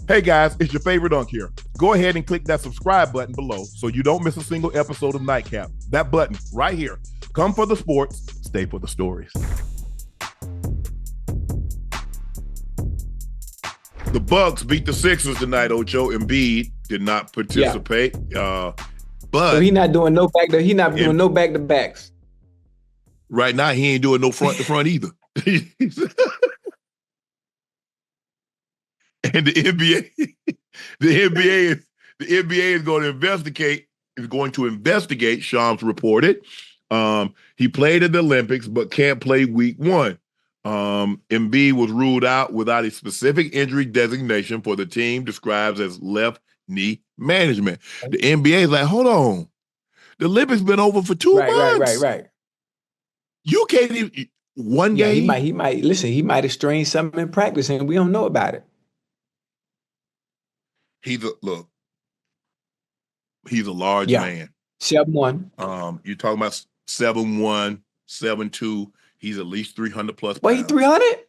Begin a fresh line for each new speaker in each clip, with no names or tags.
Hey guys, it's your favorite Unc here. Go ahead and click that subscribe button below so you don't miss a single episode of Nightcap. That button right here. Come for the sports, stay for the stories. The Bucks beat the Sixers tonight. Ocho Embiid did not participate. But
so he's not doing no back. He's not doing no back to backs.
Right now, he ain't doing no front to front either. And the NBA is going to investigate. Is going to investigate. Shams reported. He played at the Olympics, but can't play week 1. Embiid was ruled out without a specific injury designation for the team described as left knee management. The NBA is like, hold on. The Olympics been over for 2 months.
Right. You
can't even one game.
He might listen. He might have strained something in practice, and we don't know about it.
He's a large man.
7'1".
You're talking about 7'1", 7'2". He's at least 300 plus.
Well, he 300?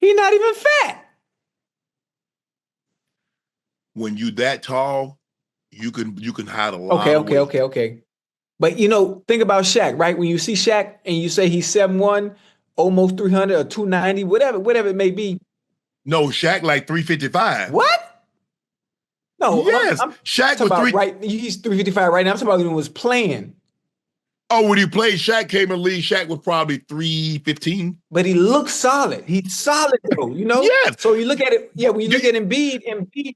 He's not even fat.
When you that tall, you can hide a lot.
Okay. But think about Shaq, right? When you see Shaq and you say he's 7'1", almost 300 or 290, whatever it may be.
No, Shaq like 355.
What? No,
yes. Shaq was
right. He's 355 right now. I'm talking about when he was playing.
Oh, when he played, Shaq came in the league. Shaq was probably 315.
But he looks solid. He's solid, though,
Yes.
So you look at it, when you look at Embiid.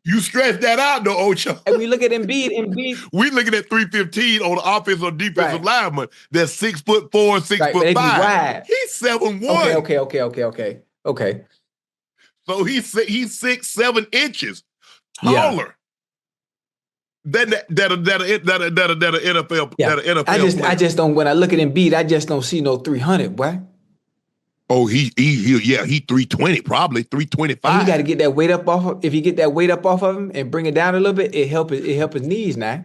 You stretch that out, though, Ocho.
And when you look at Embiid.
We looking at 315 on the offensive or defensive lineman. That's 6'4", 6'5".
Wide.
He's 7'1".
Okay.
So he's 6-7 inches taller. Than an NFL.
I just don't. When I look at Embiid, I just don't see no 300, boy.
Oh, he 320, probably 325.
You got to get that weight up off of. If you get that weight up off of him and bring it down a little bit, it help his knees now.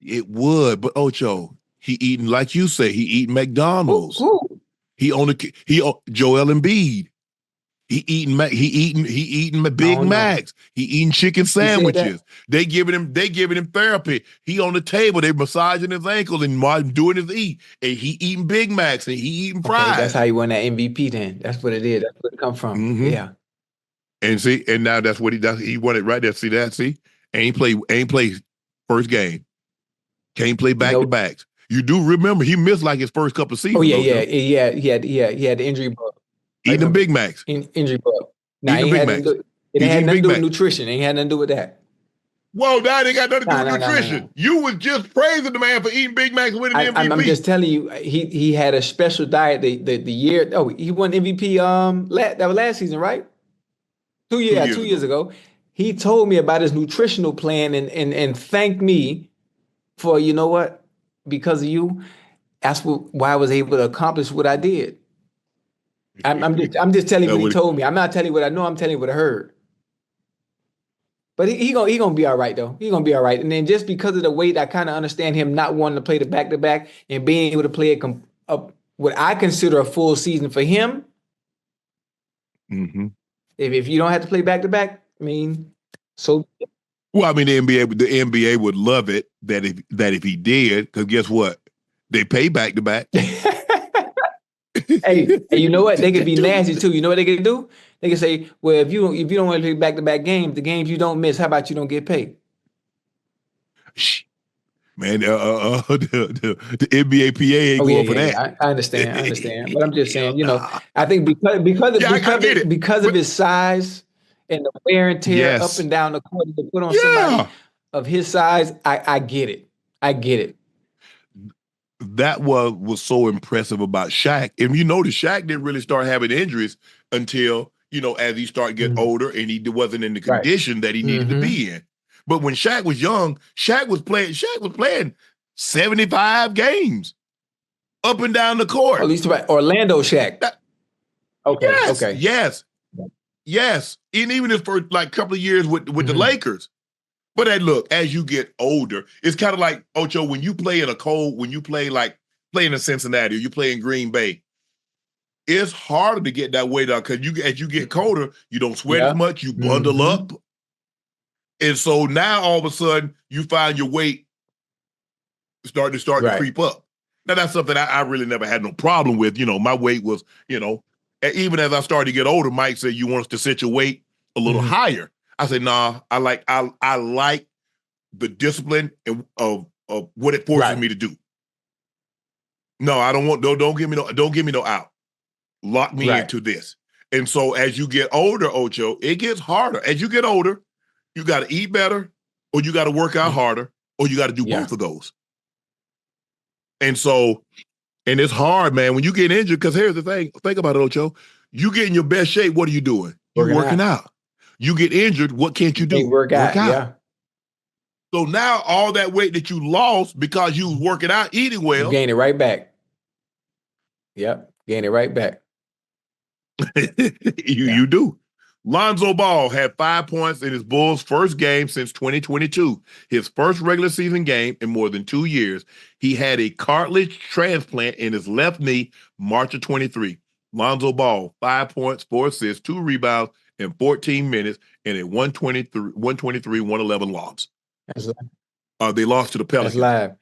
It would, but Ocho, he eating like you say. He eating McDonald's.
Who?
He Joel Embiid. He eating Big Macs. He eating chicken sandwiches. They giving him therapy. He on the table. They massaging his ankles and doing his eat. And he eating Big Macs and he eating fries.
That's how he won that MVP. Then that's what it is. That's where it come from.
Mm-hmm.
Yeah.
And now that's what he does. He won it right there. See that? See, ain't play first game. Can't play back to backs. You do remember he missed like his first couple of seasons.
Oh yeah. He had the injury bug.
Eating them Big Macs.
Injury bug. Now,
it had nothing to
do with nutrition. It ain't had nothing to do with that.
Whoa, now they got nothing to do with nutrition. No. You was just praising the man for eating Big Macs with an MVP.
I'm just telling you, he had a special diet the year. Oh, he won MVP. That was last season, right? 2 years ago. He told me about his nutritional plan and thanked me for what, because of you. That's why I was able to accomplish what I did. I'm just telling you what he told me. I'm not telling you what I know. I'm telling you what I heard. But he gonna be all right though. He gonna be all right. And then just because of the weight, I kind of understand him not wanting to play the back-to-back and being able to play what I consider a full season for him.
Mm-hmm.
If you don't have to play back-to-back, I mean, so.
Well, I mean, the NBA would love it that if he did, because guess what? They pay back-to-back.
Hey, you know what? They could be nasty too. You know what they can do? They can say, "Well, if you don't want to play back-to-back games, the games you don't miss, how about you don't get paid?"
Man, the NBA PA ain't going for that.
I understand. But I'm just saying, I think because of his size and the wear and tear up and down the court to put on somebody of his size, I get it.
That was so impressive about Shaq. And the Shaq didn't really start having injuries until, as he started getting older and he wasn't in the condition that he needed to be in. But when Shaq was young, Shaq was playing 75 games up and down the court.
At least about Orlando Shaq.
Yes. And even his first couple of years with the Lakers. But look, as you get older, it's kind of like, Ocho, when you play in Cincinnati or you play in Green Bay, it's harder to get that weight up because as you get colder, you don't sweat as
Yeah.
much, you bundle up. And so now all of a sudden you find your weight starting to creep up. Now that's something I really never had no problem with. My weight was, even as I started to get older, Mike said, you want us to set your weight a little higher. I said, nah, I like the discipline of what it forces me to do. No, I don't want, don't give me no out. Lock me into this. And so as you get older, Ocho, it gets harder. As you get older, you got to eat better, or you got to work out harder, or you got to do both of those. And so, and it's hard, man, when you get injured, because here's the thing. Think about it, Ocho. You get in your best shape, what are you doing? You're working out. You get injured, what can't you do?
Work out. Yeah.
So now all that weight that you lost because you was working out, eating well.
You gain it right back. Yep. Gain it right back.
You do. Lonzo Ball had 5 points in his Bulls' first game since 2022, his first regular season game in more than 2 years. He had a cartilage transplant in his left knee March of 23. Lonzo Ball, 5 points, 4 assists, 2 rebounds in 14 minutes in a 123-111 loss. They lost to the Pelicans.
That's live.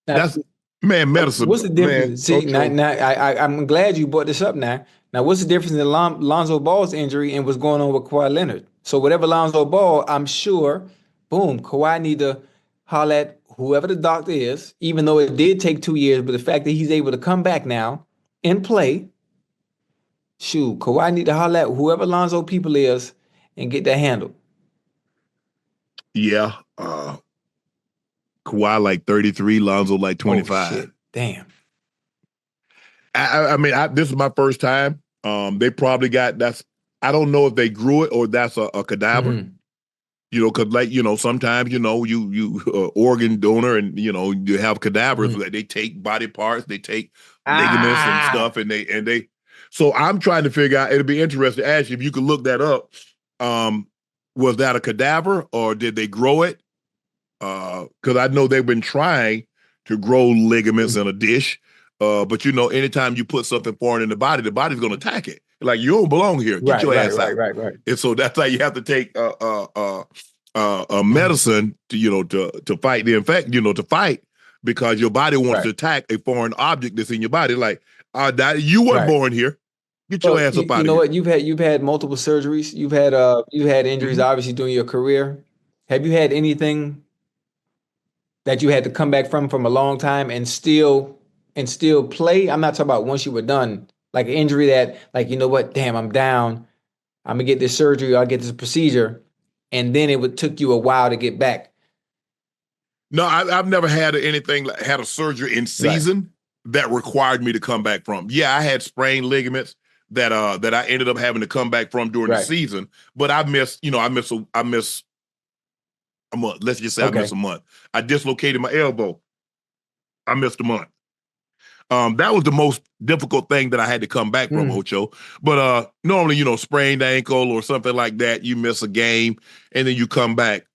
That's medicine.
What's the difference?
Man,
See, I'm glad you brought this up now. Now, what's the difference in Lonzo Ball's injury and what's going on with Kawhi Leonard? So whatever Lonzo Ball, I'm sure, boom, Kawhi need to holler at whoever the doctor is, even though it did take 2 years, but the fact that he's able to come back now and play, shoot, Kawhi need to holler at whoever Lonzo people is and get that handled.
Yeah. Kawhi like 33, Lonzo like 25.
Oh, shit. Damn.
I mean, this is my first time. They probably I don't know if they grew it or that's a cadaver. Because sometimes, you organ donor and, you have cadavers that they take body parts, they take ligaments and stuff. And they, so I'm trying to figure out, it'll be interesting to ask you if you could look that up. Was that a cadaver or did they grow it? Because I know they've been trying to grow ligaments in a dish. But anytime you put something foreign in the body's going to attack it. Like, you don't belong here. Get your ass out.
Right.
And so that's why you have to take a medicine to fight the infection, to fight, because your body wants to attack a foreign object that's in your body. Like, you weren't born here. Get your ass up out of here.
You know what? You've had multiple surgeries. You've had injuries, obviously, during your career. Have you had anything that you had to come back from a long time and still play? I'm not talking about once you were done, like an injury that, like, you know what, damn, I'm down. I'm gonna get this surgery, or I'll get this procedure, and then it took you a while to get back.
No, I've never had a surgery in season that required me to come back from. Yeah, I had sprained ligaments that I ended up having to come back from during the season, but I missed a month. Let's just say I missed a month. I dislocated my elbow. I missed a month. That was the most difficult thing that I had to come back from, Ocho. But normally, sprained ankle or something like that, you miss a game and then you come back.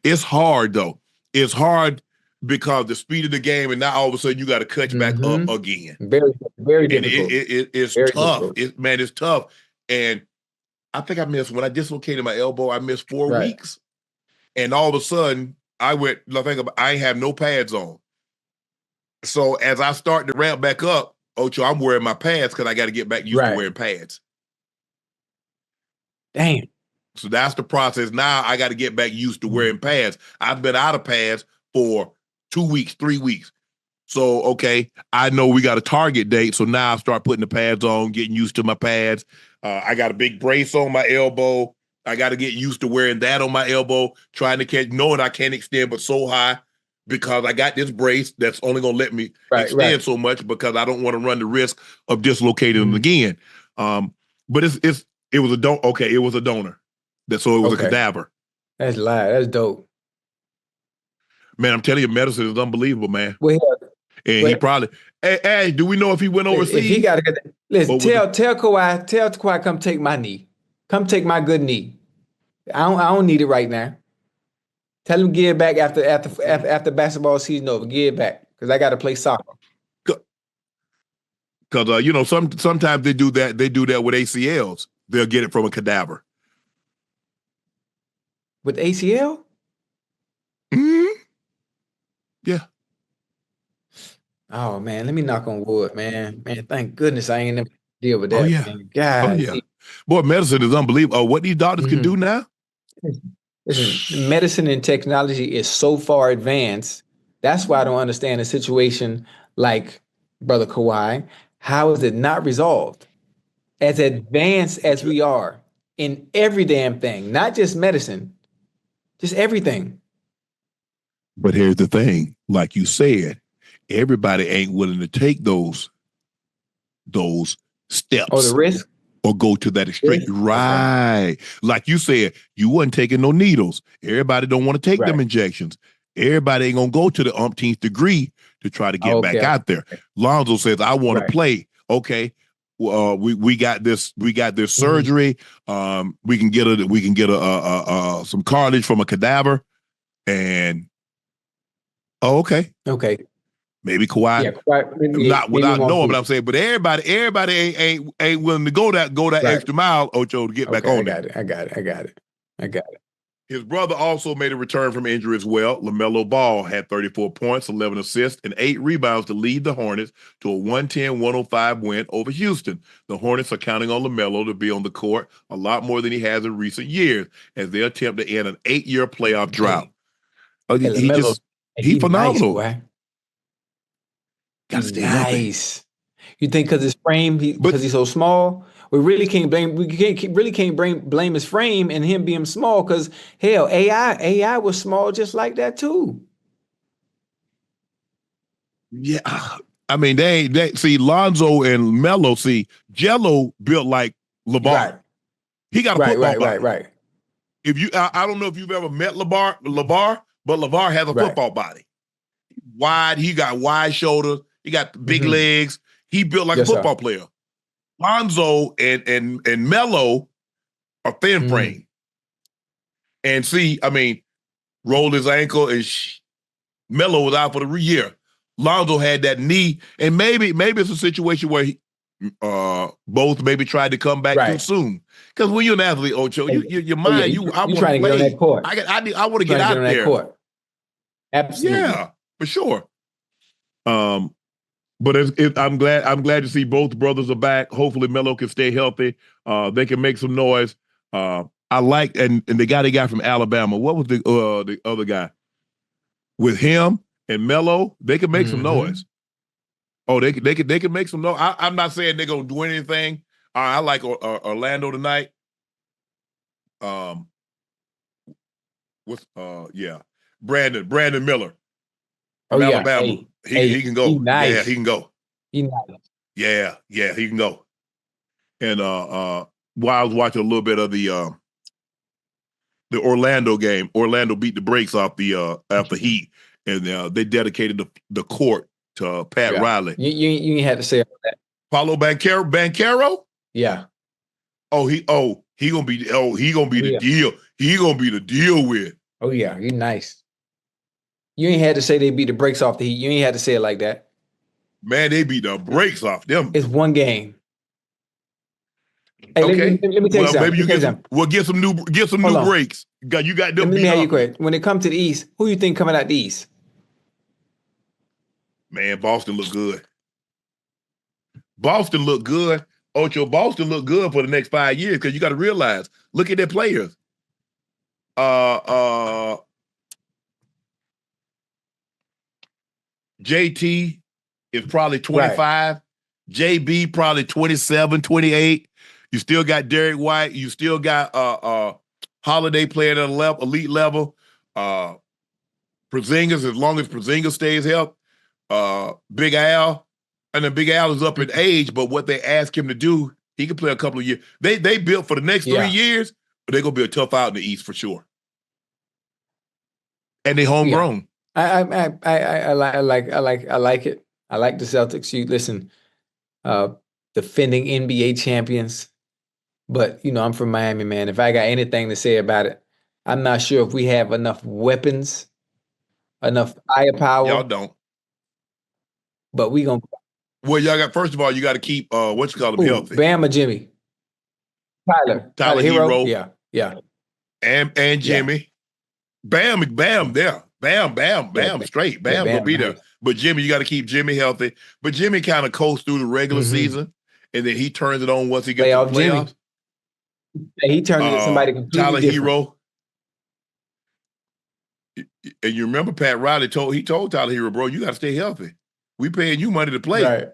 It's hard though. It's hard because the speed of the game, and now all of a sudden you got to catch back up again.
Very, very difficult.
It's
very
tough. It's tough. And I think when I dislocated my elbow, I missed 4 weeks. And all of a sudden, I ain't have no pads on. So as I start to ramp back up, Ocho, I'm wearing my pads because I got to get back used to wearing pads.
Damn.
So that's the process. Now I got to get back used to wearing pads. I've been out of pads for 2 weeks, 3 weeks. So, okay, I know we got a target date. So now I start putting the pads on, getting used to my pads. I got a big brace on my elbow. I got to get used to wearing that on my elbow, trying to catch, knowing I can't extend but so high because I got this brace that's only going to let me extend so much because I don't want to run the risk of dislocating them again. But it was a donor. So it was a cadaver.
That's live. That's dope.
Man, I'm telling you, medicine is unbelievable, man.
Well,
he probably. Hey, do we know if he went overseas?
If he got to get, listen, tell Kawhi, come take my knee. Come take my good knee. I don't need it right now. Tell him give it back after basketball season over. Give it back because I got to play soccer.
Because sometimes they do that. They do that with ACLs. They'll get it from a cadaver.
With ACL?
Mm-hmm. Yeah.
Oh man, let me knock on wood, man. Man, thank goodness I ain't never deal with
Oh
that,
yeah.
man.
Oh
God.
yeah. Boy, medicine is unbelievable. Oh, what these doctors can do now?
Listen, medicine and technology is so far advanced. That's why I don't understand a situation like Brother Kawhi. How is it not resolved? As advanced as we are in every damn thing, not just medicine, just everything.
But here's the thing, like you said, everybody ain't willing to take those
Oh, the
steps
risk?
or go to that extreme.
Risk? Okay.
Right. Like you said, you wasn't taking no needles. Everybody don't want to take them
Right.
injections. Everybody ain't gonna go to the umpteenth degree to try to get back
Okay.
out there. Lonzo says, I want to
Right.
play. Okay. We got this
Mhm.
surgery. We can get some cartilage from a cadaver. And okay.
Okay.
Maybe Kawhi,
Yeah, quite,
not
maybe
without
won't
knowing,
be.
but I'm saying, but everybody ain't willing to go that
Right.
extra mile, Ocho, to get back
Okay, I
on there.
got it. I got it. I got it. I got it.
His brother also made a return from injury as well. LaMelo Ball had 34 points, 11 assists, and 8 rebounds to lead the Hornets to a 110-105 win over Houston. The Hornets are counting on LaMelo to be on the court a lot more than he has in recent years as they attempt to end an 8-year playoff drought.
Hey, LaMelo,
He's
he nice,
phenomenal.
boy. He
Gotta stay healthy.
nice. You think because his frame,
But
because he's so small, really can't blame his frame and him being small. Because hell, AI was small just like that too.
yeah, I mean, they see Lonzo and Melo. See, Jello built like
Right,
LeVar. He got a
right,
football
right, right,
body.
right,
If you, I don't know if you've ever met LeVar, but LeVar has a
right.
football body. Wide, he got wide shoulders. He got big
Mm-hmm.
legs. He built like a
Yes, sir.
football player. Lonzo and Melo are thin
Mm-hmm.
frame. And see, I mean, rolled his ankle and Melo was out for the year. Lonzo had that knee, and maybe it's a situation where both maybe tried to come back too
Right.
soon. Because when you're an athlete, Ocho,
Oh,
your
oh yeah,
mind, I
you
want to
trying to get on that
play.
court.
I want to get
Trying to get
out
on that
there.
court. Absolutely.
Yeah, for sure. But I'm glad to see both brothers are back. Hopefully Melo can stay healthy. They can make some noise. I like and the guy they got from Alabama. What was the other guy? With him and Melo, they can make some noise. Oh, they can make some noise. I'm not saying they're gonna do anything. I like Orlando tonight. What's yeah, Brandon Miller
Oh
from
yeah.
Alabama.
Hey,
He can
he
go. Yeah, he
nice.
can go.
He nice.
Yeah, he can go. And while I was watching a little bit of the Orlando game, Orlando beat the brakes off the Heat, and they dedicated the court to Pat
Yeah.
Riley.
You ain't had to say all that.
Paulo Banchero.
Yeah.
He gonna be the
Yeah.
deal. He gonna be the deal with.
Oh yeah, you nice. You ain't had to say they beat the brakes off the Heat. You ain't had to say it like that.
Man, they beat the brakes off them.
It's one game. Hey,
Okay.
let me tell you
Well, maybe
something.
you get some. Well, get some new
Hold on.
breaks. You got them
Let me
beat
have you
up.
quick. When it comes to the East, who you think coming out the East?
Man, Boston look good. Boston look good. Ocho, Boston look good for the next 5 years because you got to realize, look at their players. JT is probably 25. Right. JB probably 27, 28. You still got Derek White. You still got Holiday playing at elite level. Porzingis, as long as Porzingis stays healthy. Big Al. And then Big Al is up in age, but what they ask him to do, he can play a couple of years. They built for the next 3 years, but they're gonna be a tough out in the East for sure. And they homegrown.
I like it. I like the Celtics. You listen, defending NBA champions, but I'm from Miami, man. If I got anything to say about it, I'm not sure if we have enough weapons, enough firepower.
Y'all don't.
But we gonna
Well, y'all got first of all, you got to keep what you call them healthy.
Bam or Jimmy? Tyler Hero. Yeah.
And Jimmy.
Yeah.
Bam there. Bam, straight. Bam will be there.
Nice.
But Jimmy, you got to keep Jimmy healthy. But Jimmy kind of coasts through the regular season, and then he turns it on once he gets to the playoffs.
Yeah, he turns into somebody completely
Tyler
different.
Hero. And you remember Pat Riley told Tyler Hero, bro, you got to stay healthy. We paying you money to play.
Right.